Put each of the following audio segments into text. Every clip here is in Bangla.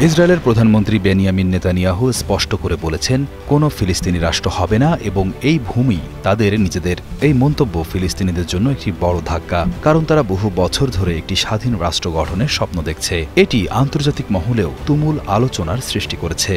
ইসরায়েলের প্রধানমন্ত্রী বেনিয়ামিন নেতানিয়াহু স্পষ্ট করে বলেছেন, কোনো ফিলিস্তিনি রাষ্ট্র হবে না এবং এই ভূমি তাদের নিজেদের। এই মন্তব্য ফিলিস্তিনিদের জন্য একটি বড় ধাক্কা, কারণ তারা বহু বছর ধরে একটি স্বাধীন রাষ্ট্র গঠনের স্বপ্ন দেখছে। এটি আন্তর্জাতিক মহলেও তুমুল আলোচনার সৃষ্টি করেছে।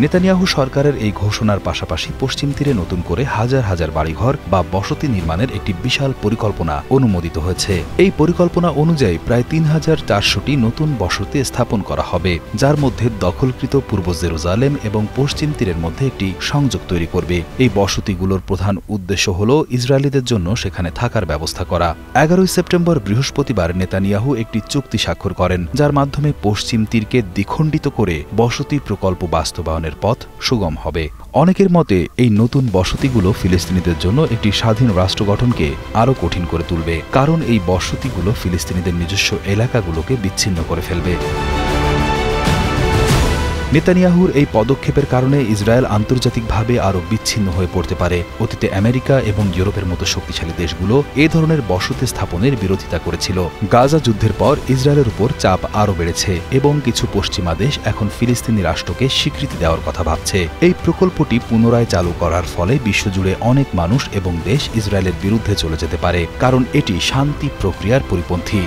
নেতানিয়াহু সরকারের এই ঘোষণার পাশাপাশি পশ্চিম তীরে নতুন করে হাজার হাজার বাড়িঘর বা বসতি নির্মাণের একটি বিশাল পরিকল্পনা অনুমোদিত হয়েছে। এই পরিকল্পনা অনুযায়ী প্রায় ৩,৪০০টি নতুন বসতি স্থাপন করা হবে, যার মধ্যে দখলকৃত পূর্ব জেরুজালেম এবং পশ্চিম তীরের মধ্যে একটি সংযোগ তৈরি করবে। এই বসতিগুলোর প্রধান উদ্দেশ্য হল ইসরায়েলিদের জন্য সেখানে থাকার ব্যবস্থা করা। ১১ সেপ্টেম্বর বৃহস্পতিবার নেতানিয়াহু একটি চুক্তি স্বাক্ষর করেন, যার মাধ্যমে পশ্চিম তীরকে দ্বিখণ্ডিত করে বসতি প্রকল্প বাস্তবায়নের পথ সুগম হবে। অনেকের মতে এই নতুন বসতিগুলো ফিলিস্তিনিদের জন্য একটি স্বাধীন রাষ্ট্র গঠনকে আরও কঠিন করে তুলবে, কারণ এই বসতিগুলো ফিলিস্তিনিদের নিজস্ব এলাকাগুলোকে বিচ্ছিন্ন করে ফেলবে। নেতানিয়াহুর এই পদক্ষেপের কারণে ইসরায়েল আন্তর্জাতিকভাবে আরও বিচ্ছিন্ন হয়ে পড়তে পারে। অতীতে আমেরিকা এবং ইউরোপের মতো শক্তিশালী দেশগুলো এ ধরনের বসতি স্থাপনের বিরোধিতা করেছিল। গাজা যুদ্ধের পর ইসরায়েলের উপর চাপ আরও বেড়েছে এবং কিছু পশ্চিমা দেশ এখন ফিলিস্তিনি রাষ্ট্রকে স্বীকৃতি দেওয়ার কথা ভাবছে। এই প্রকল্পটি পুনরায় চালু করার ফলে বিশ্বজুড়ে অনেক মানুষ এবং দেশ ইসরায়েলের বিরুদ্ধে চলে যেতে পারে, কারণ এটি শান্তি প্রক্রিয়ার পরিপন্থী।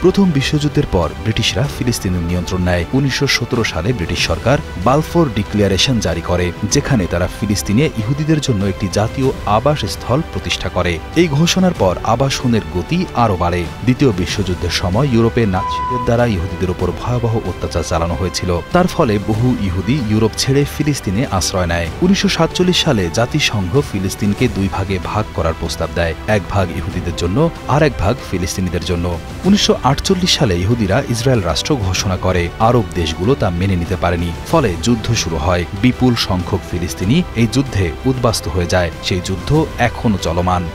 প্রথম বিশ্বযুদ্ধের পর ব্রিটিশরা ফিলিস্তিনের নিয়ন্ত্রণ নেয়। ১৯১৭ সালে ব্রিটিশ সরকার বালফোর ডিক্লারেশন জারি করে, যেখানে তারা ফিলিস্তিনে ইহুদিদের জন্য একটি জাতীয় আবাসস্থল প্রতিষ্ঠা করে। এই ঘোষণার পর আবাসনের গতি আরও বাড়ে। দ্বিতীয় বিশ্বযুদ্ধের সময় ইউরোপে নাৎসিদের দ্বারা ইহুদিদের উপর ভয়াবহ অত্যাচার চালানো হয়েছিল। তার ফলে বহু ইহুদি ইউরোপ ছেড়ে ফিলিস্তিনে আশ্রয় নেয়। ১৯৪৭ সালে জাতিসংঘ ফিলিস্তিনকে দুই ভাগে ভাগ করার প্রস্তাব দেয়, এক ভাগ ইহুদিদের জন্য আর এক ভাগ ফিলিস্তিনিদের জন্য। ১৯৪৮ সালে ইহুদিরা ইসরায়েল রাষ্ট্র ঘোষণা করে। আরব দেশগুলো তা মেনে নিতে পারেনি, ফলে যুদ্ধ শুরু হয়। বিপুল সংখ্যক ফিলিস্তিনি এই যুদ্ধে উদ্বাস্তু হয়ে যায়। সেই যুদ্ধ এখনও চলমান।